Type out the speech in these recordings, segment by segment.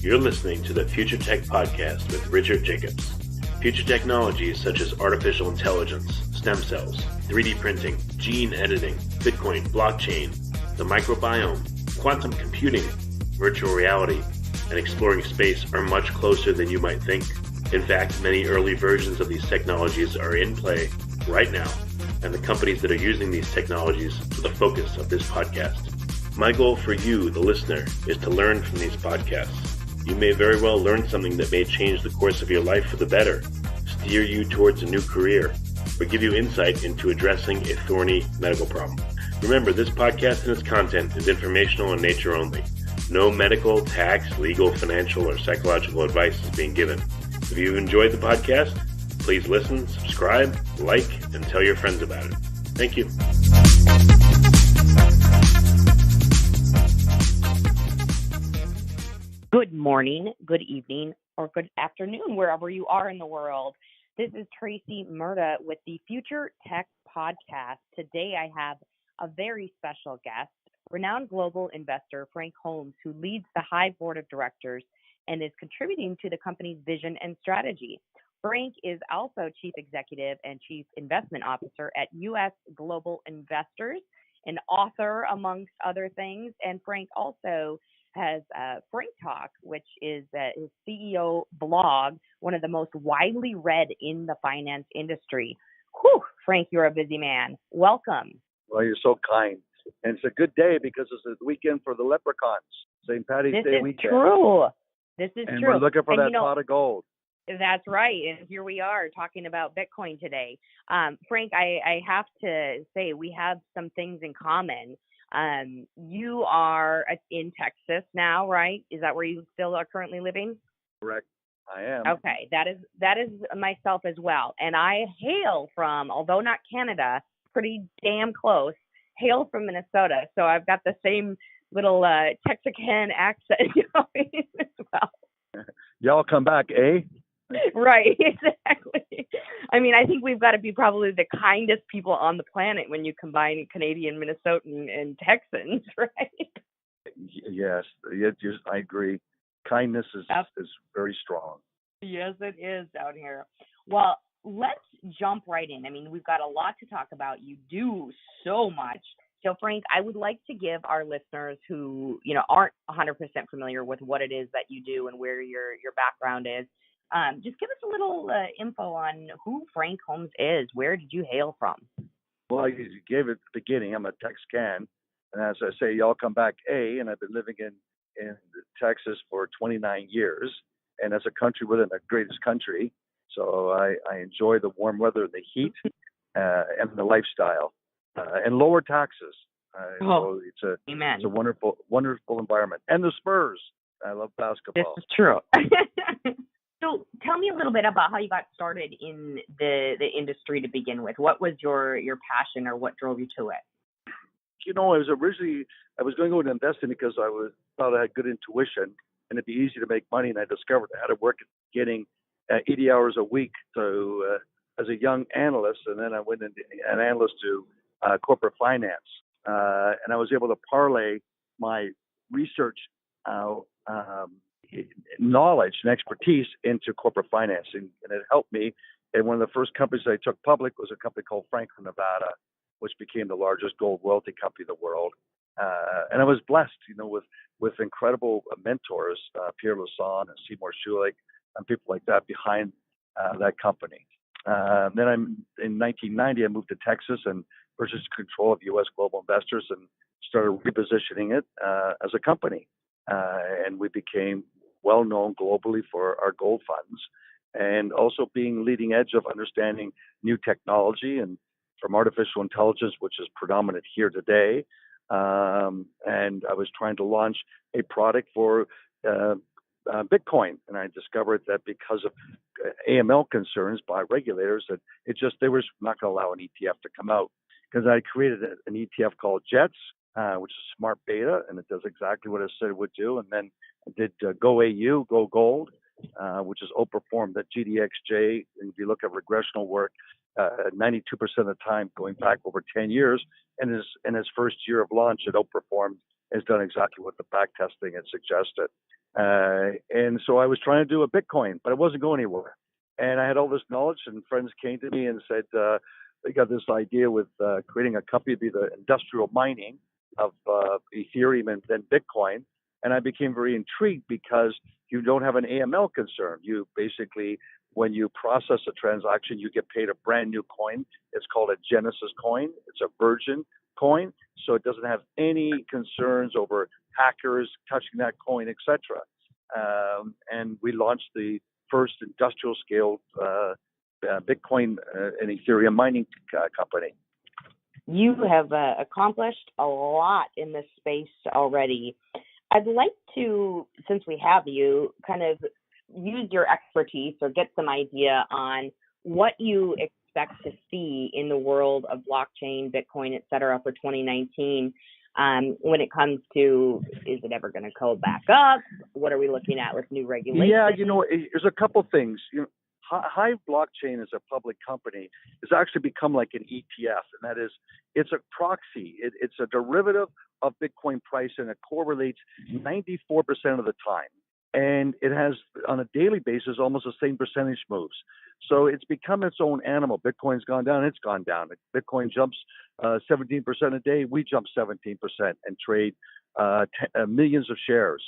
You're listening to the Future Tech Podcast with Richard Jacobs. Future technologies such as artificial intelligence, stem cells, 3D printing, gene editing, Bitcoin, blockchain, the microbiome, quantum computing, virtual reality, and exploring space are much closer than you might think. In fact, many early versions of these technologies are in play right now, and the companies that are using these technologies are the focus of this podcast. My goal for you, the listener, is to learn from these podcasts. You may very well learn something that may change the course of your life for the better, steer you towards a new career, or give you insight into addressing a thorny medical problem. Remember, this podcast and its content is informational in nature only. No medical, tax, legal, financial, or psychological advice is being given. If you enjoyed the podcast, please listen, subscribe, like, and tell your friends about it. Thank you. Good morning, good evening, or good afternoon, wherever you are in the world. This is Tracy Murda with the Future Tech Podcast. Today I have a very special guest, renowned global investor Frank Holmes, who leads the HIVE Board of Directors and is contributing to the company's vision and strategy. Frank is also Chief Executive and Chief Investment Officer at U.S. Global Investors, an author, amongst other things. And Frank also has Frank Talk, which is his CEO blog, one of the most widely read in the finance industry. Whew, Frank, you're a busy man. Welcome. Well, you're so kind. And it's a good day because it's the weekend for the leprechauns, St. Patty's Day weekend. This is and true. We're looking for that pot of gold. That's right. And here we are talking about Bitcoin today. Frank, I have to say we have some things in common. You are in Texas now, right? Is that where you still are currently living? Correct. I am. Okay. That is myself as well. And I hail from, although not Canada, pretty damn close, hail from Minnesota. So I've got the same little Texican accent going as well. Y'all come back, eh? Right, exactly. I mean, I think we've got to be probably the kindest people on the planet when you combine Canadian, Minnesotan, and Texans, right? Yes, I agree. Kindness is very strong. Yes, it is down here. Well, let's jump right in. I mean, we've got a lot to talk about. You do so much. So, Frank, I would like to give our listeners who, aren't 100% familiar with what it is that you do and where your background is, just give us a little info on who Frank Holmes is. Where did you hail from? Well, you gave it at the beginning. I'm a Texcan. And as I say, y'all come back, eh? And I've been living in Texas for 29 years. And as a country within the greatest country. So I enjoy the warm weather and the heat and the lifestyle and lower taxes. So it's a wonderful environment. And the Spurs. I love basketball. This is true. So tell me a little bit about how you got started in the industry to begin with. What was your passion or what drove you to it? I was going to go into investing because thought I had good intuition and it'd be easy to make money. And I discovered I had to work at getting 80 hours a week as a young analyst. And then I went into an analyst to corporate finance. And I was able to parlay my research knowledge and expertise into corporate financing, and it helped me. And one of the first companies I took public was a company called Franklin, Nevada, which became the largest gold royalty company in the world. And I was blessed, with incredible mentors, Pierre Lassonde and Seymour Schulich, and people like that behind that company. Then in 1990, I moved to Texas and purchased control of U.S. Global Investors and started repositioning it as a company. And we became well known globally for our gold funds and also being leading edge of understanding new technology and from artificial intelligence, which is predominant here today. And I was trying to launch a product for Bitcoin. And I discovered that because of AML concerns by regulators, that they were not going to allow an ETF to come out. Because I created an ETF called JETS, which is smart beta, and it does exactly what it said it would do. And then I did Go AU, Go Gold, which is outperformed that GDXJ. And if you look at regressional work, 92% of the time, going back over 10 years, and in his first year of launch, it outperformed, has done exactly what the back testing had suggested. And so I was trying to do a Bitcoin, but it wasn't going anywhere. And I had all this knowledge, and friends came to me and said, they got this idea with creating a company to be the industrial mining of Ethereum and then Bitcoin. And I became very intrigued because you don't have an AML concern. You basically, when you process a transaction, you get paid a brand new coin. It's called a Genesis coin. It's a virgin coin, so it doesn't have any concerns over hackers touching that coin, etc. And we launched the first industrial scale Bitcoin and Ethereum mining company. You have accomplished a lot in this space already. I'd like to, since we have you, kind of use your expertise or get some idea on what you expect to see in the world of blockchain, Bitcoin, et cetera, for 2019. When it comes to, is it ever going to go back up? What are we looking at with new regulations? Yeah, there's a couple things. HIVE Blockchain as a public company has actually become like an ETF, and that is, it's a proxy. It's a derivative of Bitcoin price, and it correlates 94% of the time. And it has, on a daily basis, almost the same percentage moves. So it's become its own animal. Bitcoin's gone down, it's gone down. Bitcoin jumps 17% a day, we jump 17% and trade millions of shares.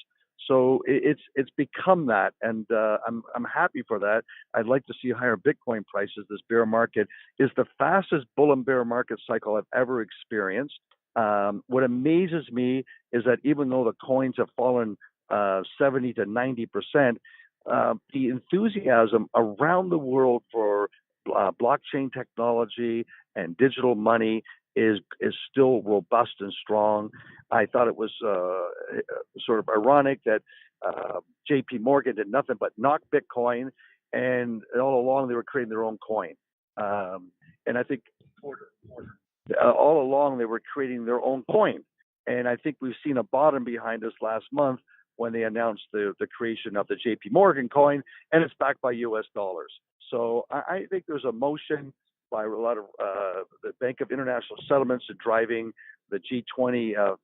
So it's become that, and I'm happy for that. I'd like to see higher Bitcoin prices. This bear market is the fastest bull and bear market cycle I've ever experienced. What amazes me is that even though the coins have fallen 70 to 90%, the enthusiasm around the world for blockchain technology and digital money is still robust and strong. I thought it was sort of ironic that JP Morgan did nothing but knock Bitcoin, and all along they were creating their own coin. And I think all along they were creating their own coin. And I think we've seen a bottom behind us last month when they announced the creation of the JP Morgan coin, and it's backed by US dollars. So I think there's a motion by a lot of the Bank of International Settlements and driving the G20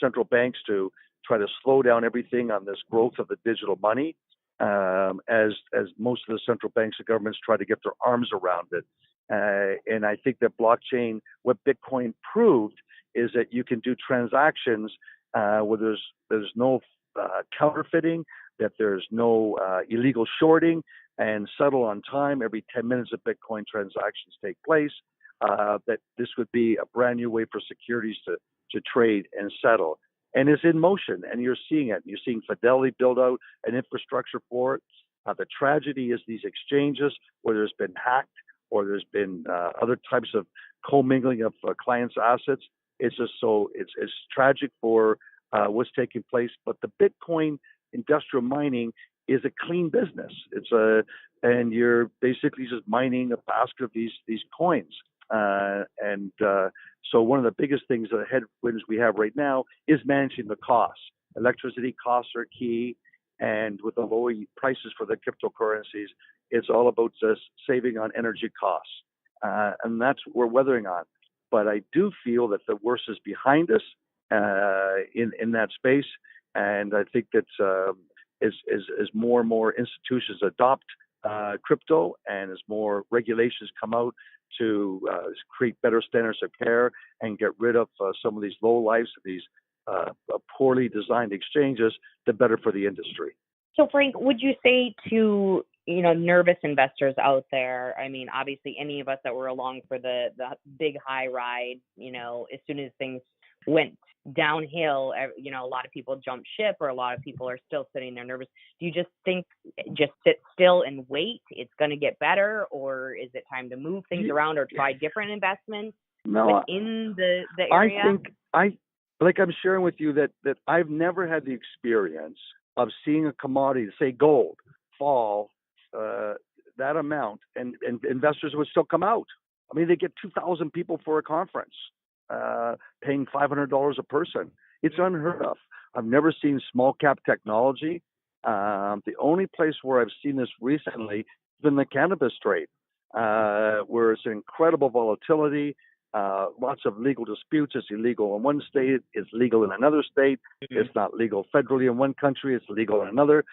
central banks to try to slow down everything on this growth of the digital money, as most of the central banks and governments try to get their arms around it. And I think that blockchain, what Bitcoin proved, is that you can do transactions where there's no counterfeiting, that there's no illegal shorting, and settle on time. Every 10 minutes of Bitcoin transactions take place. That this would be a brand new way for securities to trade and settle. And it's in motion, and you're seeing it. You're seeing Fidelity build out an infrastructure for it. The tragedy is these exchanges where there's been hacked or there's been other types of commingling of clients' assets. It's just it's tragic for what's taking place. But the Bitcoin industrial mining is a clean business. And you're basically just mining a basket of these coins. So one of the biggest things, the headwinds we have right now, is managing the costs. Electricity costs are key, and with the lower prices for the cryptocurrencies, it's all about just saving on energy costs, and that's what we're weathering on. But I do feel that the worst is behind us in that space, and I think that as more and more institutions adopt crypto, and as more regulations come out to create better standards of care and get rid of some of these low lives of these poorly designed exchanges, the better for the industry. So, Frank, would you say to nervous investors out there? I mean, obviously, any of us that were along for the big high ride, as soon as things went downhill, a lot of people jumped ship, or a lot of people are still sitting there nervous. Do you just think just sit still and wait? It's going to get better, or is it time to move things around or try different investments within the area? I think I'm sharing with you that I've never had the experience of seeing a commodity, say gold, fall that amount, and investors would still come out. I mean, they get 2,000 people for a conference, paying $500 a person. It's unheard of. I've never seen small cap technology. The only place where I've seen this recently has been the cannabis trade, where it's incredible volatility. lots of legal disputes. It's illegal in one state, it's legal in another state. It's not legal federally in one country, it's legal in another.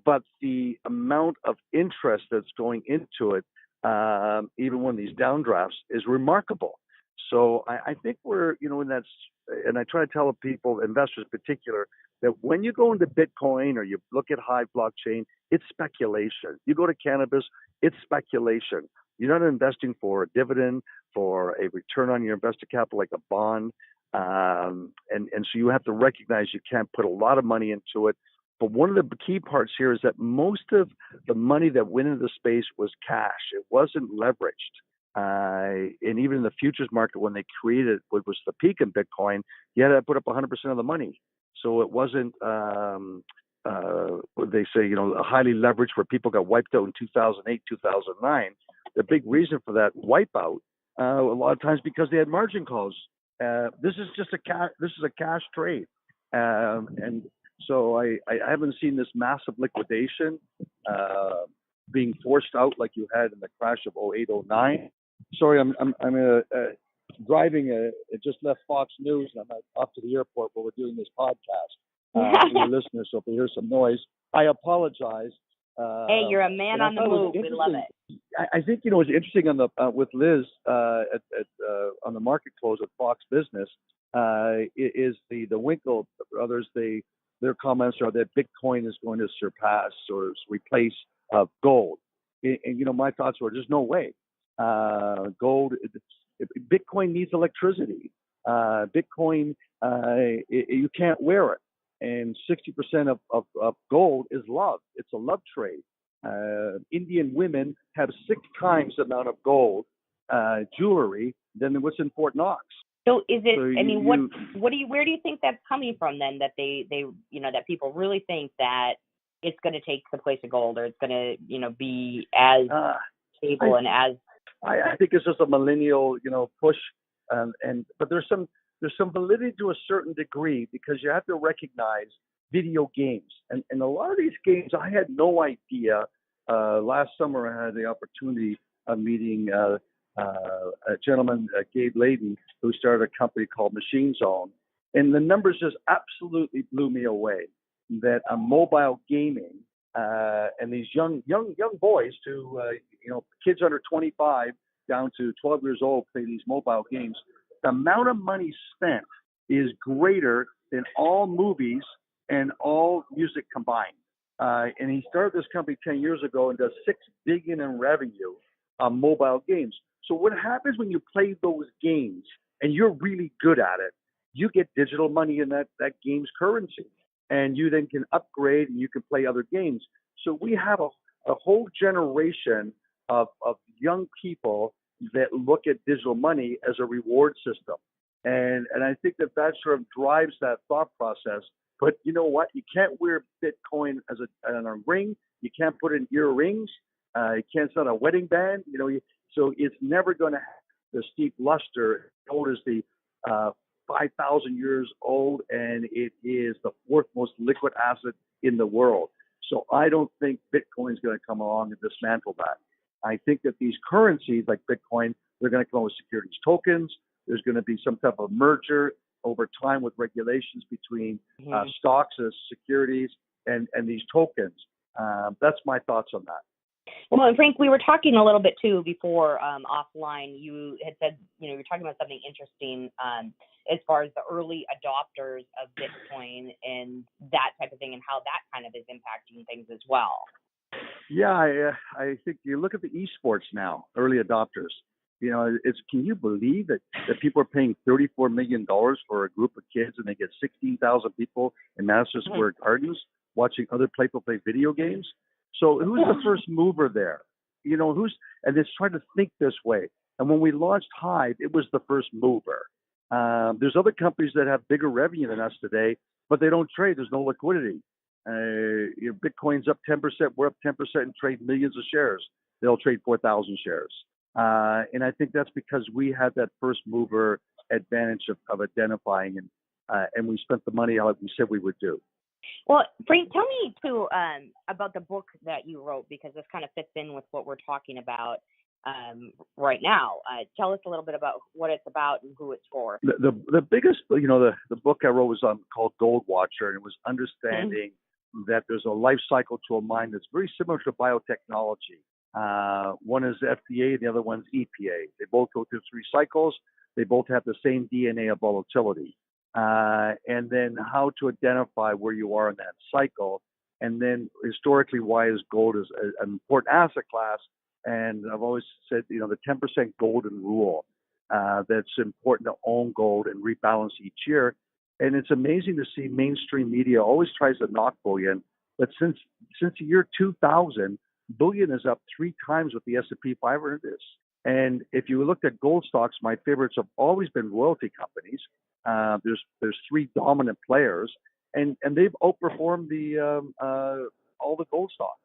But the amount of interest that's going into it, even when these downdrafts, is remarkable. So I think we're, in that, and I try to tell people, investors in particular, that when you go into Bitcoin or you look at HIVE Blockchain, it's speculation. You go to cannabis, it's speculation. You're not investing for a dividend, for a return on your invested capital like a bond. And so you have to recognize you can't put a lot of money into it. But one of the key parts here is that most of the money that went into the space was cash. It wasn't leveraged. And even in the futures market, when they created what was the peak in Bitcoin, you had to put up 100% of the money. So it wasn't, what they say, highly leveraged where people got wiped out in 2008, 2009. The big reason for that wipeout, a lot of times because they had margin calls. This is just a cash trade. And so I haven't seen this massive liquidation being forced out like you had in the crash of 08, 09. Sorry, I'm driving. It just left Fox News, and I'm off to the airport where we're doing this podcast for your listeners. So if you hear some noise, I apologize. Hey, you're a man on the move. We love it. I think what's interesting on the with Liz on the market close at Fox Business is the Winkle brothers. Their comments are that Bitcoin is going to surpass or replace gold. And my thoughts were, there's no way. Gold, Bitcoin needs electricity. Bitcoin, you can't wear it. And 60% of gold is love. It's a love trade. Indian women have 6 times the amount of gold jewelry than what's in Fort Knox. So is it? Where do you think that's coming from then? That they that people really think that it's going to take the place of gold, or it's going to be as stable and as. I think it's just a millennial push, but there's some validity to a certain degree, because you have to recognize video games. And a lot of these games, I had no idea. Last summer, I had the opportunity of meeting a gentleman, Gabe Layden, who started a company called Machine Zone. And the numbers just absolutely blew me away, that mobile gaming and these young boys to, kids under 25 down to 12 years old play these mobile games. The amount of money spent is greater than all movies and all music combined. And he started this company 10 years ago and does $6 billion in revenue on mobile games. So what happens when you play those games and you're really good at it, you get digital money in that game's currency, and you then can upgrade and you can play other games. So we have a whole generation of young people that look at digital money as a reward system. And I think that sort of drives that thought process. But you know what? You can't wear Bitcoin on a ring. You can't put in earrings. You can't sell a wedding band. So it's never going to have the steep luster. Gold is the 5,000 years old, and it is the 4th most liquid asset in the world. So I don't think Bitcoin is going to come along and dismantle that. I think that these currencies like Bitcoin, they're going to come up with securities tokens. There's going to be some type of merger over time with regulations between stocks as securities and these tokens. That's my thoughts on that. Well, and Frank, we were talking a little bit too before offline. You had said, you were talking about something interesting as far as the early adopters of Bitcoin and that type of thing, and how that kind of is impacting things as well. Yeah, I think you look at the esports now, early adopters. Can you believe that people are paying $34 million for a group of kids, and they get 16,000 people in Madison Square Gardens watching other people play video games? So who's the first mover there? And it's trying to think this way. And when we launched HIVE, it was the first mover. There's other companies that have bigger revenue than us today, but they don't trade. There's no liquidity. Bitcoin's up 10%. We're up 10% and trade millions of shares. They'll trade 4,000 shares. And I think that's because we had that first mover advantage of identifying, and we spent the money like we said we would do. Well, Frank, tell me too about the book that you wrote, because this kind of fits in with what we're talking about. right now. Tell us a little bit about what it's about and who it's for. The biggest, the book I wrote was called Gold Watcher, and it was understanding that there's a life cycle to a mine that's very similar to biotechnology. One is FDA, the other one's EPA. They both go through 3 cycles. They both have the same DNA of volatility. And then how to identify where you are in that cycle. And then historically, why is gold is an important asset class? And I've always said, the 10% golden rule, that's important to own gold and rebalance each year. And it's amazing to see mainstream media always tries to knock bullion. But since the year 2000, bullion is up 3 times what the S&P 500 is. And if you looked at gold stocks, my favorites have always been royalty companies. There's 3 dominant players, and they've outperformed all the gold stocks.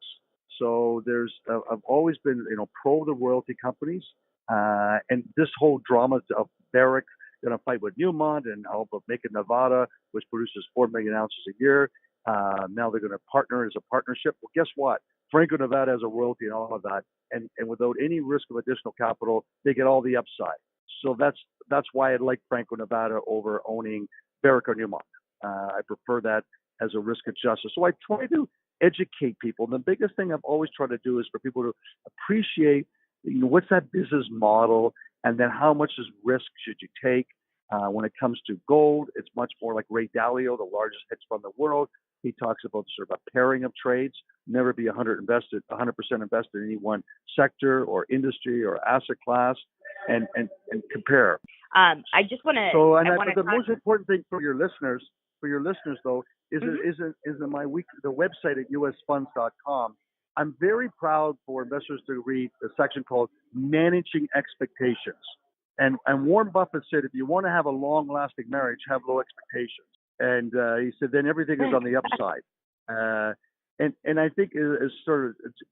So I've always been pro the royalty companies, and this whole drama of Barrick going to fight with Newmont and about making Nevada, which produces 4 million ounces a year. Now they're going to partner as a partnership. Well, guess what? Franco-Nevada has a royalty and all of that, and without any risk of additional capital, they get all the upside. So that's why I like Franco-Nevada over owning Barrick or Newmont. I prefer that as a risk-adjusted. So I try to educate people. And the biggest thing I've always tried to do is for people to appreciate, what's that business model, and then how much risk should you take. When it comes to gold, it's much more like Ray Dalio, the largest hedge fund in the world. He talks about sort of a pairing of trades, never be 100% invested in any one sector or industry or asset class, and compare. I just want to. So, the most important thing for your listeners though, is the website at usfunds.com. I'm very proud for investors to read the section called Managing Expectations. And Warren Buffett said, if you want to have a long-lasting marriage, have low expectations. And he said, then everything is on the upside. And I think it's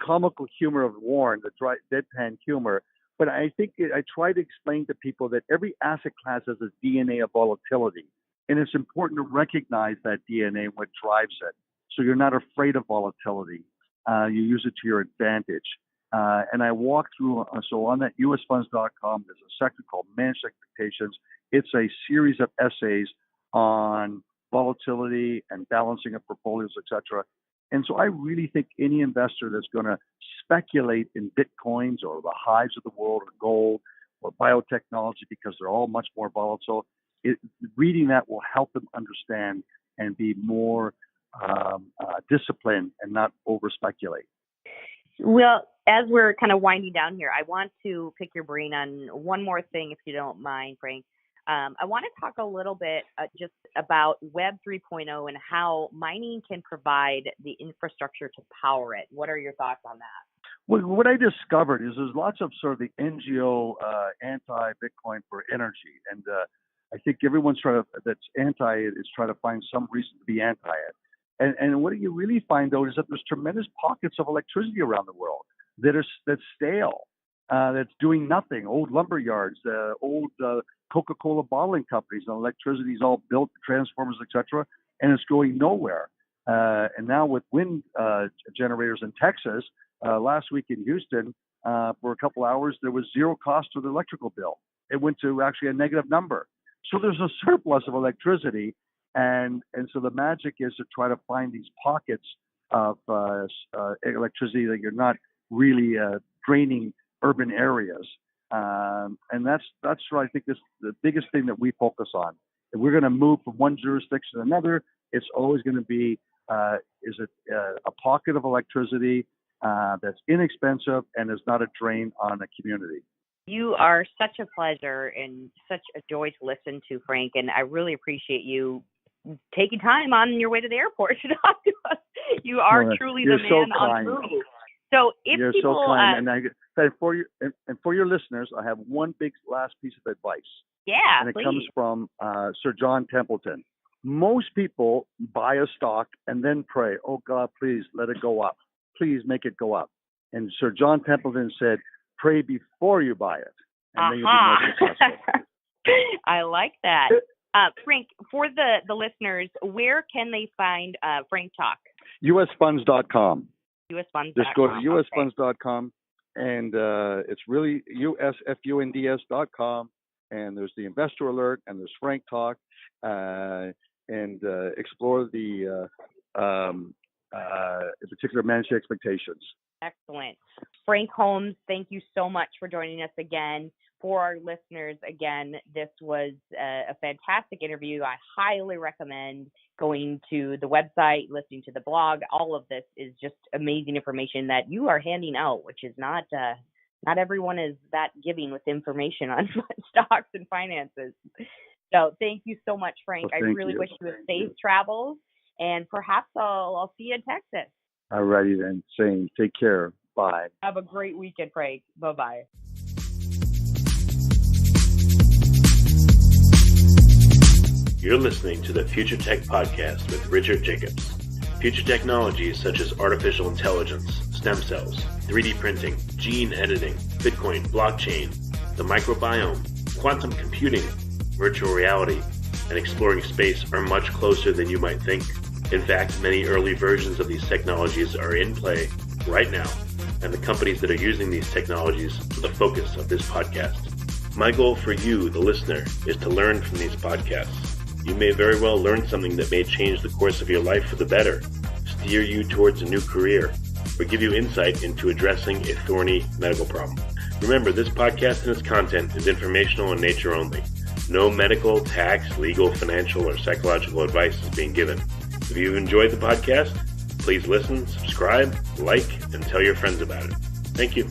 comical humor of Warren, the dry, deadpan humor. But I think I try to explain to people that every asset class has a DNA of volatility. And it's important to recognize that DNA and what drives it. So you're not afraid of volatility. You use it to your advantage. And I walk through, so on that usfunds.com, there's a section called Managed Expectations. It's a series of essays on volatility and balancing of portfolios, etc. And so I really think any investor that's going to speculate in Bitcoins or the highs of the world or gold or biotechnology, because they're all much more volatile, reading that will help them understand and be more disciplined and not over speculate. Well, as we're kind of winding down here, I want to pick your brain on one more thing, if you don't mind, Frank. I want to talk a little bit just about Web 3.0 and how mining can provide the infrastructure to power it. What are your thoughts on that? Well, what I discovered is there's lots of sort of the NGO anti-Bitcoin for energy. And I think everyone's that's anti it is trying to find some reason to be anti it. And what you really find, though, is that there's tremendous pockets of electricity around the world that's stale, that's doing nothing. Old lumber yards, old Coca-Cola bottling companies, and electricity is all built, transformers, etc., and it's going nowhere. And now with wind generators in Texas, last week in Houston, for a couple hours, there was zero cost to the electrical bill. It went to actually a negative number. So there's a surplus of electricity. And so the magic is to try to find these pockets of electricity that you're not really draining urban areas. And that's what I think is the biggest thing that we focus on. If we're going to move from one jurisdiction to another, it's always going to be, a pocket of electricity that's inexpensive and is not a drain on a community. You are such a pleasure and such a joy to listen to, Frank, and I really appreciate you taking time on your way to the airport to talk to us. You are truly the man on the move. So if you're people, so kind, and for your listeners, I have one big last piece of advice. Yeah, and it please. comes from Sir John Templeton. Most people buy a stock and then pray, "Oh God, please let it go up. Please make it go up." And Sir John Templeton said, "Pray before you buy it, and then you'll be more successful." I like that. Frank, for the listeners, where can they find Frank Talk? usfunds.com. usfunds.com. Just go to usfunds.com and it's really usfunds.com. And there's the investor alert, and there's Frank Talk, and explore the in particular manage expectations. Excellent. Frank Holmes, thank you so much for joining us again. For our listeners, again, this was a fantastic interview. I highly recommend going to the website, listening to the blog. All of this is just amazing information that you are handing out, which is not everyone is that giving with information on stocks and finances. So thank you so much, Frank. Well, I really wish you safe travels, and perhaps I'll see you in Texas. All righty then. Same. Take care. Bye. Have a great weekend, Frank. Bye-bye. You're listening to the Future Tech Podcast with Richard Jacobs. Future technologies such as artificial intelligence, stem cells, 3D printing, gene editing, Bitcoin, blockchain, the microbiome, quantum computing, virtual reality, and exploring space are much closer than you might think. In fact, many early versions of these technologies are in play right now, and the companies that are using these technologies are the focus of this podcast. My goal for you, the listener, is to learn from these podcasts. You may very well learn something that may change the course of your life for the better, steer you towards a new career, or give you insight into addressing a thorny medical problem. Remember, this podcast and its content is informational in nature only. No medical, tax, legal, financial, or psychological advice is being given. If you've enjoyed the podcast, please listen, subscribe, like, and tell your friends about it. Thank you.